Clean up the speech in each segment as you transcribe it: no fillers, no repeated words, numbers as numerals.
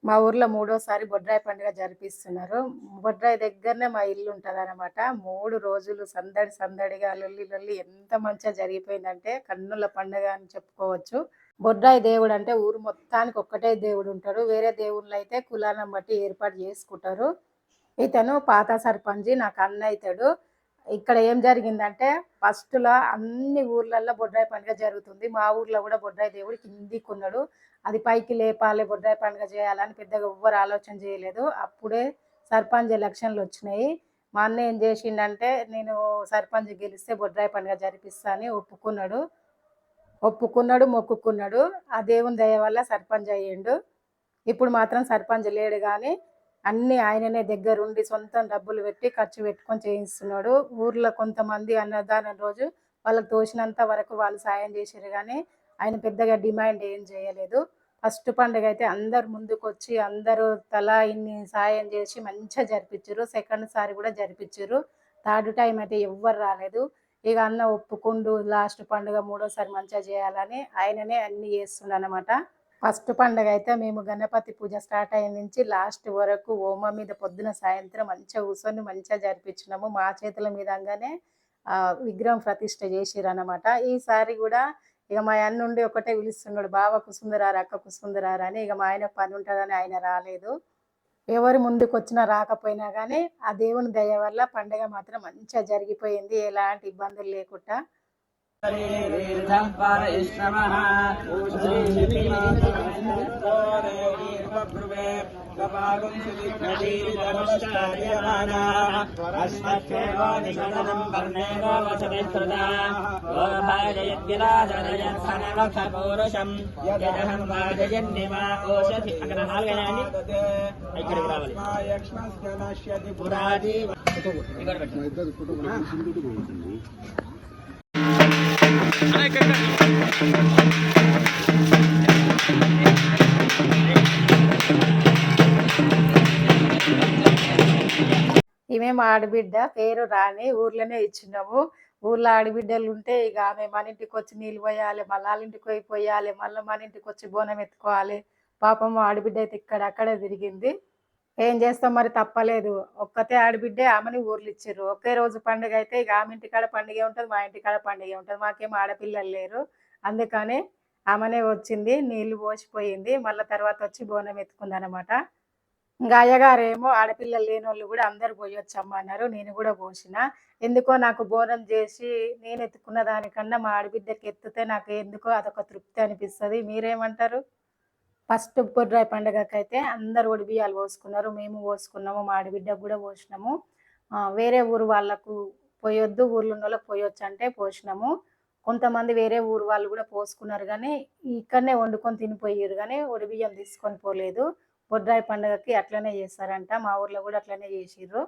మా ఊర్లో మూడోసారి బొడ్రాయి పండుగ జరిపిస్తున్నారు. బొడ్రాయి దగ్గరనే మా ఇల్లు ఉంటదనమాట. 3 రోజులు సందడి సందడిగా లొల్లి లొల్లి ఎంత మంచిగా జరిగిపోయిందంటే కన్నుల పండుగ అని చెప్పుకోవచ్చు. బొడ్రాయి దేవుడంటే ఊరు మొత్తానికి ఒక్కటే దేవుడుంటాడు. వేరే దేవుళ్ళైతే కులాలను బట్టి ఏర్పాటు చేసుకుంటారు. ఇతను పాత సర్పంచి నాకు అన్న అయితాడు. ఇక్కడ ఏం జరిగిందంటే ఫస్ట్‌లో అన్ని ఊర్లల్లో బొడ్రాయి పండుగ జరుగుతుంది. మా ఊర్లో కూడా బొడ్రాయి దేవుడు కిందికున్నాడు. అది పైకి లేపాలి, బొడ్రాయి పండుగ చేయాలని పెద్దగా ఎవ్వరు ఆలోచన చేయలేదు. అప్పుడే సర్పంచ్ ఎలక్షన్‌లొచ్చినాయి. మా అన్న ఏం చేసిండంటే నేను సర్పంచ్ గెలిస్తే బొడ్రాయి పండుగ జరిపిస్తా అని ఒప్పుకున్నాడు, మొక్కుకున్నాడు. ఆ దేవుని దయ వల్ల సర్పంచ్ అయ్యిండు. ఇప్పుడు మాత్రం సర్పంచ్ లేడు గానీ అన్నీ ఆయననే దగ్గరుండి సొంతం డబ్బులు పెట్టి ఖర్చు పెట్టుకొని చేయిస్తున్నాడు. ఊర్లో కొంతమంది అన్నదానం రోజు వాళ్ళకి తోచినంత వరకు వాళ్ళు సాయం చేసిర్రు గానీ ఆయన పెద్దగా డిమాండ్ ఏం చేయలేదు. ఫస్ట్ పండుగ అయితే అందరు ముందుకొచ్చి అందరూ తలా ఇన్ని సాయం చేసి మంచిగా జరిపిచ్చిర్రు. సెకండ్ సారి కూడా జరిపిచ్చిర్రు. థర్డ్ టైం అయితే ఎవ్వరు రాలేదు. ఇక అన్న ఒప్పుకుండు లాస్ట్ పండుగ మూడోసారి మంచిగా చేయాలని ఆయననే అన్ని చేస్తుండనమాట. ఫస్ట్ పండుగ అయితే మేము గణపతి పూజ స్టార్ట్ అయిన నుంచి లాస్ట్ వరకు హోమం మీద పొద్దున సాయంత్రం మంచిగా కూర్చొని మంచిగా జరిపించినాము. మా చేతుల మీదంగానే విగ్రహం ప్రతిష్ఠ చేసిరనమాట. ఈసారి కూడా ఇక మా అన్న నుండి ఒకటే పిలుస్తున్నాడు, బావ కుసుందరారా, అక్క కుసుందరారా అని. ఇక మా ఆయన పని ఉంటుందని ఆయన రాలేదు. ఎవరు ముందుకు వచ్చినా రాకపోయినా కానీ ఆ దేవుని దయ వల్ల పండుగ మాత్రం మంచిగా జరిగిపోయింది, ఎలాంటి ఇబ్బందులు లేకుండా. ఈమె మా ఆడబిడ్డ, పేరు రాణి. ఊర్లోనే ఇచ్చినాము. ఊర్లో ఆడబిడ్డలు ఉంటే ఇక ఆమె మన ఇంటికి వచ్చి నీళ్ళు పోయాలి, మళ్ళీ వాళ్ళ ఇంటికి పోయాలి, మళ్ళీ మన ఇంటికి వచ్చి బోనం ఎత్తుకోవాలి. పాపం మా ఆడబిడ్డ అయితే అక్కడే తిరిగింది. ఏం చేస్తాం మరి, తప్పలేదు. ఒక్కతే ఆడబిడ్డే, ఆమెని ఊర్లు ఇచ్చారు. ఒకే రోజు పండుగ అయితే ఇక ఆమె ఇంటికాడ పండుగ ఉంటుంది, మా ఇంటికాడ పండుగ ఉంటుంది. మాకేం ఆడపిల్లలు లేరు, అందుకని ఆమెనే వచ్చింది, నీళ్లు పోసిపోయింది. మళ్ళీ తర్వాత వచ్చి బోనం ఎత్తుకుంది అనమాట. ఇంకా అయ్యగారేమో ఆడపిల్లలు లేని వాళ్ళు కూడా అందరు పోయొచ్చమ్మ అన్నారు. నేను కూడా పోసిన. ఎందుకో నాకు బోనం చేసి నేను ఎత్తుకున్న దానికన్నా మా ఆడబిడ్డకి ఎత్తితే నాకు ఎందుకో అదొక తృప్తి అనిపిస్తుంది. మీరేమంటారు? ఫస్ట్ బొడ్రాయి పండుగకైతే అందరు ఒడిబియ్యాలు పోసుకున్నారు, మేము పోసుకున్నాము, మా ఆడబిడ్డకు కూడా పోసినాము. వేరే ఊరు వాళ్ళకు పోయొద్దు, ఊర్లో ఉన్న వాళ్ళకి పోయొచ్చు అంటే పోసినాము. కొంతమంది వేరే ఊరు వాళ్ళు కూడా పోసుకున్నారు కానీ ఇక్కడనే వండుకొని తినిపోయారు కానీ ఒడిబియ్యం తీసుకొని పోలేదు. బొడ్రాయి పండుగకి అట్లనే చేస్తారంట, మా ఊర్లో కూడా అట్లనే చేసిర్రు.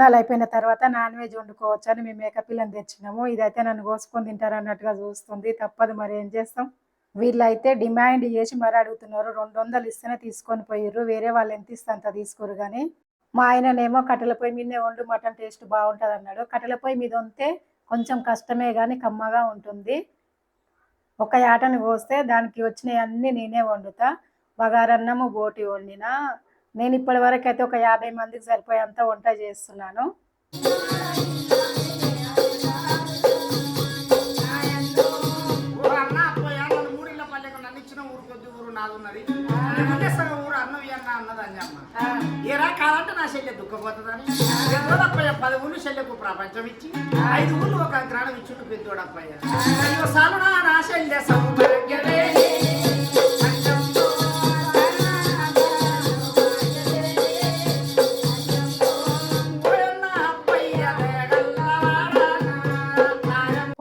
భోజనాలు అయిపోయిన తర్వాత నాన్ వెజ్ వండుకోవచ్చు అని మేము మేకపిల్లని తెచ్చినాము. ఇదైతే నన్ను కోసుకొని తింటారు అన్నట్టుగా చూస్తుంది. తప్పదు, మరి ఏం చేస్తాం. వీళ్ళైతే డిమాండ్ చేసి మరి అడుగుతున్నారు. 200 ఇస్తేనే తీసుకొని పోయిర్రు. వేరే వాళ్ళు ఎంత ఇస్తే అంత తీసుకోరు కానీ మా ఆయననేమో కట్టెల పొయ్యి మీదనే వండు, మటన్ టేస్ట్ బాగుంటుంది అన్నాడు. కట్టెల పొయ్యి మీద వండితే కొంచెం కష్టమే కానీ కమ్మగా ఉంటుంది. ఒక యాటని కోస్తే దానికి వచ్చినవి అన్నీ నేనే వండుతా. బగారన్నము బోటి వండిన. నేను ఇప్పటి వరకు అయితే ఒక 50 మందికి సరిపోయేంత వంట చేస్తున్నాను. ఏరా కాదంటే నా శల్య దుఃఖపోతుందని 10 ఊళ్ళు శల్యకు ప్రపంచం ఇచ్చి 5 ఊళ్ళు ఒక గ్రాణం ఇచ్చుండు పెద్దోడప్పయ్య. సాలు నా శల్య సౌభాగ్యమే.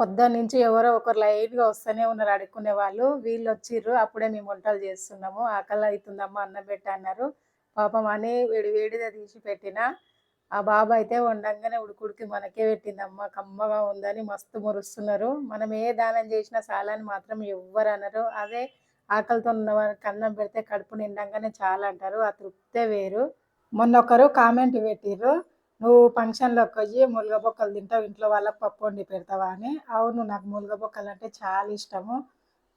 పొద్దున్న నుంచి ఎవరో ఒకరు లైట్గా వస్తూనే ఉన్నారు అడుక్కునే వాళ్ళు. వీళ్ళు వచ్చిర్రు, అప్పుడే మేము వంటలు చేస్తున్నాము. ఆకలి అవుతుందమ్మా అన్నం పెట్టా అన్నారు. పాపం అని వేడి వేడిగా తీసి పెట్టిన. ఆ బాబు అయితే వండంగానే ఉడుకుడికి మనకే పెట్టిందమ్మ, కమ్మగా ఉందని మస్తు మురుస్తున్నారు. మనం ఏ దానం చేసినా చాలని మాత్రం ఎవ్వరు అనరు. అదే ఆకలితో ఉన్న వారికి అన్నం పెడితే కడుపు నిండంగానే చాలా అంటారు. ఆ తృప్తే వేరు. మొన్న ఒకరు కామెంట్ పెట్టిర్రు, నువ్వు ఫంక్షన్లోకి పోయి ములగ బొక్కలు తింటావు, ఇంట్లో వాళ్ళకి పప్పు వండి పెడతావా అని. అవును, నాకు ములగ బొక్కలు అంటే చాలా ఇష్టము.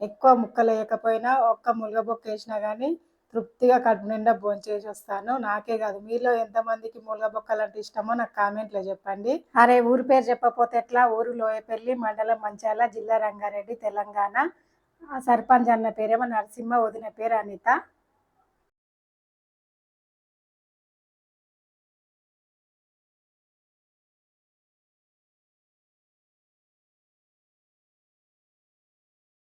ఎక్కువ ముక్కలు వేయకపోయినా ఒక్క ములగ బొక్క వేసినా కానీ తృప్తిగా కడుపు నిండా భోంచేసి వస్తాను. నాకే కాదు, మీలో ఎంతమందికి ములగ బొక్కలు అంటే ఇష్టమో నాకు కామెంట్లో చెప్పండి. అరే, ఊరి పేరు చెప్పకపోతే ఎట్లా? ఊరు లోయపల్లి, మండలం మంచాల, జిల్లా రంగారెడ్డి, తెలంగాణ. సర్పంచ్ అన్న పేరేమో నరసింహ, వదిన పేరు అనిత.